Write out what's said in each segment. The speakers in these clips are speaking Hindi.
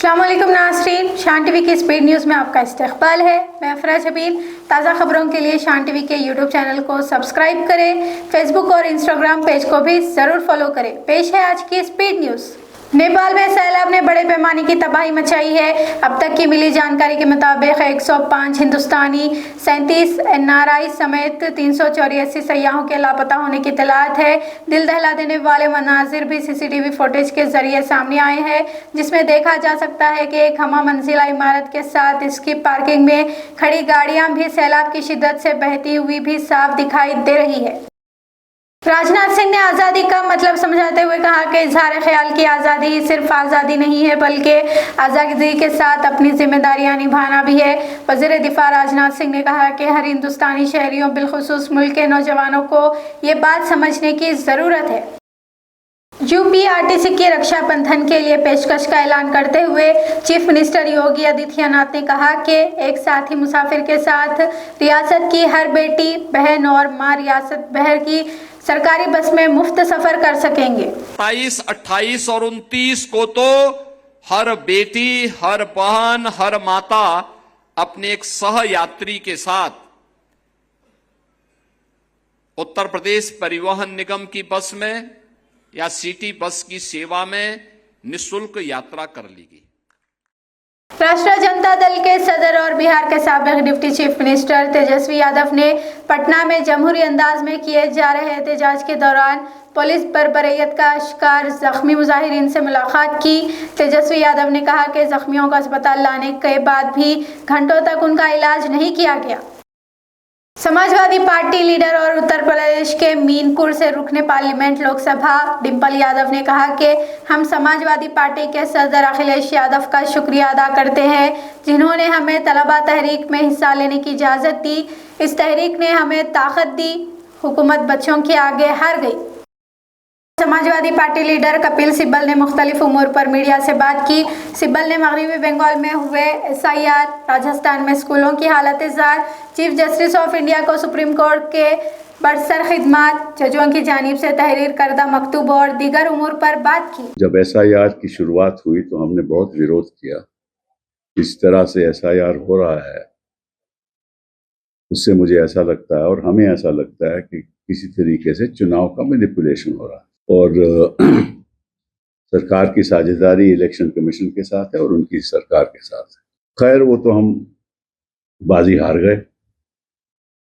अस्सलामुअलैकुम नाज़रीन, शान टीवी की स्पीड न्यूज़ में आपका इस्तकबाल है। मैं अफरा जबील। ताज़ा खबरों के लिए शान टीवी के यूट्यूब चैनल को सब्सक्राइब करें, फेसबुक और इंस्टाग्राम पेज को भी ज़रूर फॉलो करें। पेश है आज की स्पीड न्यूज़। नेपाल में सैलाब ने बड़े पैमाने की तबाही मचाई है। अब तक की मिली जानकारी के मुताबिक 105 हिंदुस्तानी, 37 NRI समेत 384 सयाहों के लापता होने की इत्तलात है। दिल दहला देने वाले मनाजिर भी CCTV फुटेज के जरिए सामने आए हैं, जिसमें देखा जा सकता है कि एक हमा मंजिला इमारत के साथ इसकी पार्किंग में खड़ी गाड़ियां भी सैलाब की शिद्दत से बहती हुई भी साफ दिखाई दे रही है। राजनाथ सिंह ने आज़ादी का मतलब समझाते हुए कहा कि इजहार ख्याल की आज़ादी सिर्फ आज़ादी नहीं है, बल्कि आज़ादी के साथ अपनी जिम्मेदारियां निभाना भी है। वज़ीर दिफा राजनाथ सिंह ने कहा कि हर हिंदुस्तानी शहरियों, बिलखुसूस मुल्क के नौजवानों को ये बात समझने की ज़रूरत है। UPRTC की रक्षाबंधन के लिए पेशकश का ऐलान करते हुए चीफ मिनिस्टर योगी आदित्यनाथ ने कहा कि एक साथी मुसाफिर के साथ रियासत की हर बेटी, बहन और माँ रियासत भर की सरकारी बस में मुफ्त सफर कर सकेंगे। 27, 28 और 29 को तो हर बेटी, हर बहन, हर माता अपने एक सह यात्री के साथ उत्तर प्रदेश परिवहन निगम की बस में या सिटी बस की सेवा में निःशुल्क यात्रा कर लेगी। राष्ट्रीय जनता दल के सदर और बिहार के साबिक deputy chief minister Tejashwi Yadav ने पटना में जमहूरी अंदाज में किए जा रहे एहतजाज के दौरान पुलिस बर्बरियत का शिकार जख्मी मुजाहिरीन से मुलाकात की। तेजस्वी यादव ने कहा कि जख्मियों को अस्पताल लाने के बाद भी घंटों तक उनका इलाज नहीं किया गया। समाजवादी पार्टी लीडर और उत्तर प्रदेश के मीनपुर से रुकने पार्लियामेंट लोकसभा डिंपल यादव ने कहा कि हम समाजवादी पार्टी के सदर अखिलेश यादव का शुक्रिया अदा करते हैं, जिन्होंने हमें तलबा तहरीक में हिस्सा लेने की इजाज़त दी। इस तहरीक ने हमें ताकत दी, हुकूमत बच्चों के आगे हार गई। समाजवादी पार्टी लीडर कपिल सिब्बल ने मुख्तलिफ उमूर पर मीडिया से बात की। सिब्बल ने मगरबी बंगाल में हुए SIR, राजस्थान में स्कूलों की हालत jar, chief justice of India को सुप्रीम कोर्ट के बरसर खिदमात, जजों की जानिब से तहरीर करदा मकतूब और दीगर उमूर पर बात की। जब SIR की शुरुआत हुई तो हमने बहुत विरोध किया। इस तरह से SIR हो रहा है, उससे मुझे ऐसा लगता है और हमें ऐसा लगता है कि किसी तरीके से चुनाव का मैनिपुलेशन हो रहा है और सरकार की साझेदारी इलेक्शन कमीशन के साथ है और उनकी सरकार के साथ है। खैर, वो तो हम बाजी हार गए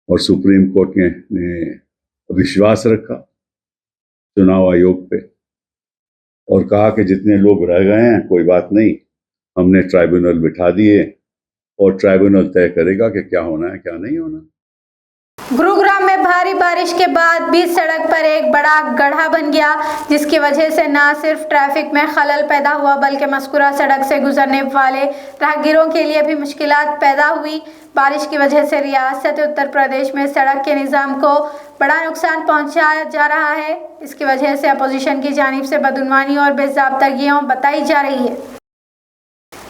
और सुप्रीम कोर्ट ने विश्वास रखा चुनाव आयोग पे और कहा कि जितने लोग रह गए हैं कोई बात नहीं, हमने ट्राइब्यूनल बिठा दिए और ट्राइब्यूनल तय करेगा कि क्या होना है क्या नहीं होना। गुरुग्राम में भारी बारिश के बाद बीच सड़क पर एक बड़ा गड्ढा बन गया, जिसकी वजह से न सिर्फ ट्रैफिक में खलल पैदा हुआ बल्कि मज़कूरा सड़क से गुजरने वाले राहगीरों के लिए भी मुश्किलात पैदा हुई। बारिश की वजह से रियासत उत्तर प्रदेश में सड़क के निज़ाम को बड़ा नुकसान पहुंचाया जा रहा है। इसकी वजह से अपोजिशन की जानिब से बदउनवानी और बेज़ाब्तगियां बताई जा रही है।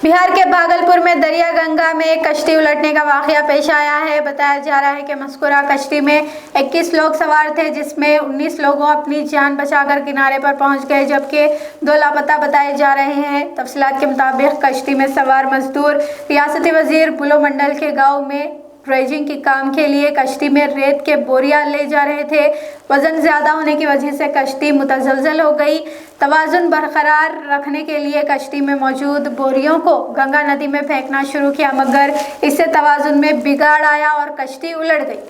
बिहार के भागलपुर में दरिया गंगा में एक कश्ती उलटने का वाकया पेश आया है। बताया जा रहा है कि मज़कूरा कश्ती में 21 लोग सवार थे, जिसमें 19 लोगों अपनी जान बचाकर किनारे पर पहुंच गए, जबकि 2 लापता बताए जा रहे हैं। तफसीलात के मुताबिक कश्ती में सवार मजदूर रियासती वजीर बुलो मंडल के गाँव में ड्रेजिंग के काम के लिए कश्ती में रेत के बोरियां ले जा रहे थे। वजन ज़्यादा होने की वजह से कश्ती मुतज़लज़ल हो गई। तवाज़ुन बरकरार रखने के लिए कश्ती में मौजूद बोरियों को गंगा नदी में फेंकना शुरू किया, मगर इससे तवाज़ुन में बिगाड़ आया और कश्ती उलट गई।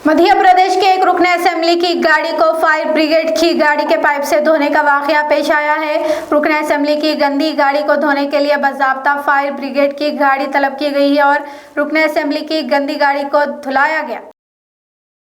मध्य प्रदेश के एक रुकन असेंबली की गाड़ी को फायर ब्रिगेड की गाड़ी के पाइप से धोने का वाकया पेश आया है। रुकन असेंबली की गंदी गाड़ी को धोने के लिए बाज़ाब्ता फायर ब्रिगेड की गाड़ी तलब की गई है और रुकन असेंबली की गंदी गाड़ी को धुलाया गया।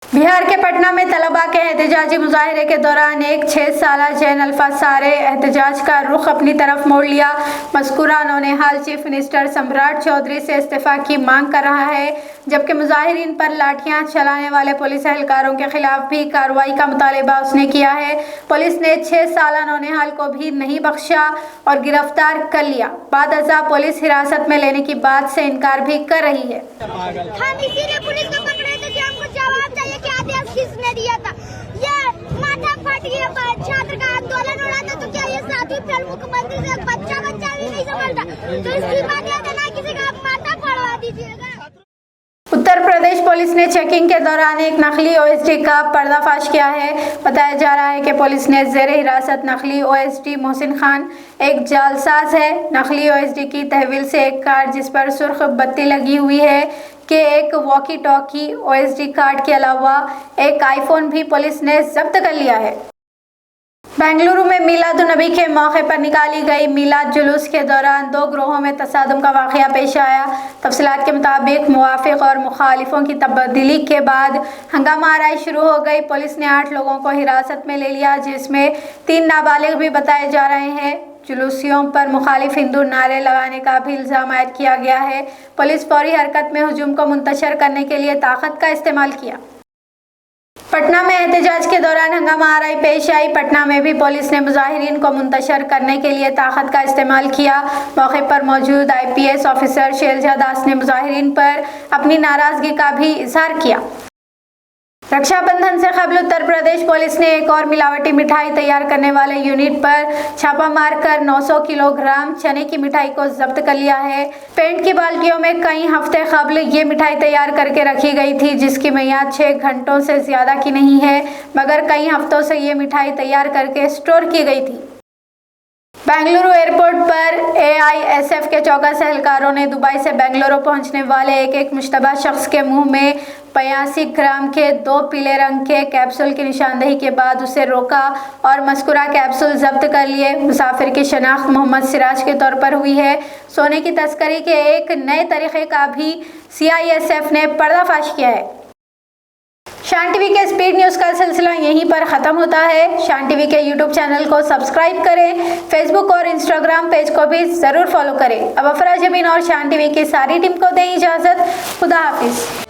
बिहार के पटना में तलबा के एहतजाजी मुजाहरे के दौरान एक 6 साला जैन अल्फा सारे एहतजाज का रुख अपनी तरफ मोड़ लिया। मज़कूरा नौनिहाल चीफ मिनिस्टर सम्राट चौधरी से इस्तीफ़ा की मांग कर रहा है, जबकि मुजाहिरीन पर लाठियां चलाने वाले पुलिस एहलकारों के खिलाफ भी कार्रवाई का मुतालिबा उसने किया है। पुलिस ने 6 साला नौनिहाल को भी नहीं बख्शा और गिरफ्तार कर लिया। बाद अज़ा पुलिस हिरासत में लेने की बात से इनकार भी कर रही है। हम इसीलिए पुलिस को पकड़े थे कि हमको जवाब चाहिए कि आदेश किसने दिया था। ये माथा फट गया, छात्र का आंदोलन हो रहा था तो क्या ये साधु मुख्यमंत्री से बच्चा भी नहीं संभलता, तो इस्तीफा दे देना, किसी का आप माता पढ़वा दीजिएगा। उत्तर प्रदेश पुलिस ने चेकिंग के दौरान एक नकली ओएसडी का पर्दाफाश किया है। बताया जा रहा है कि पुलिस ने जेर हिरासत नकली ओएसडी मोहसिन खान एक जालसाज है। नकली ओएसडी की तहवील से एक कार्ड जिस पर सुर्ख बत्ती लगी हुई है के एक वॉकी टॉकी ओएसडी कार्ड के अलावा एक आईफोन भी पुलिस ने जब्त कर लिया है। बेंगलुरु में मिलादुन्नबी के मौके पर निकाली गई मिलाद जुलूस के दौरान दो ग्रोहों में तसादुम का वाक़या पेश आया। तफसीलात के मुताबिक मुवाफिक और मुखालिफों की तब्दीली के बाद हंगामा आराई शुरू हो गई। पुलिस ने 8 लोगों को हिरासत में ले लिया, जिसमें 3 नाबालिग भी बताए जा रहे हैं। जुलूसियों पर मुखालिफ हिंदू नारे लगाने का भी इल्ज़ाम आयद किया गया है। पुलिस फौरी हरकत में हुजूम को मुंतशर करने के लिए ताकत का इस्तेमाल किया। पटना में एहतजाज के दौरान हंगामा आराई पेश आई। पटना में भी पुलिस ने मुजाहिरीन को मुंतशर करने के लिए ताकत का इस्तेमाल किया। मौके पर मौजूद IPS ऑफिसर शैलजा दास ने मुजाहिरीन पर अपनी नाराजगी का भी इजहार किया। रक्षाबंधन से कबल उत्तर प्रदेश पुलिस ने एक और मिलावटी मिठाई तैयार करने वाले यूनिट पर छापा मारकर 900 किलोग्राम चने की मिठाई को जब्त कर लिया है। पेंट की बाल्टियों में कई हफ्ते कबल ये मिठाई तैयार करके रखी गई थी, जिसकी मियाद 6 घंटों से ज्यादा की नहीं है, मगर कई हफ्तों से ये मिठाई तैयार करके स्टोर की गई थी। बेंगलुरु एयरपोर्ट पर AISF के चौकस एहलकारों ने दुबई से बेंगलुरु पहुंचने वाले एक मुश्तबा शख्स के मुंह में 85 ग्राम के 2 पीले रंग के कैप्सूल की निशानदेही के बाद उसे रोका और मज़कूरा कैप्सूल जब्त कर लिए। मुसाफिर की शनाख्त मोहम्मद सिराज के तौर पर हुई है। सोने की तस्करी के एक नए तरीके का भी CISF ने पर्दाफाश किया है। शान टीवी के स्पीड न्यूज़ का सिलसिला यहीं पर ख़त्म होता है। शान टीवी के YouTube चैनल को सब्सक्राइब करें, फेसबुक और इंस्टाग्राम पेज को भी ज़रूर फॉलो करें। अब अफरा जमीन और शान टीवी की सारी टीम को दें इजाज़त। खुदा हाफिज़।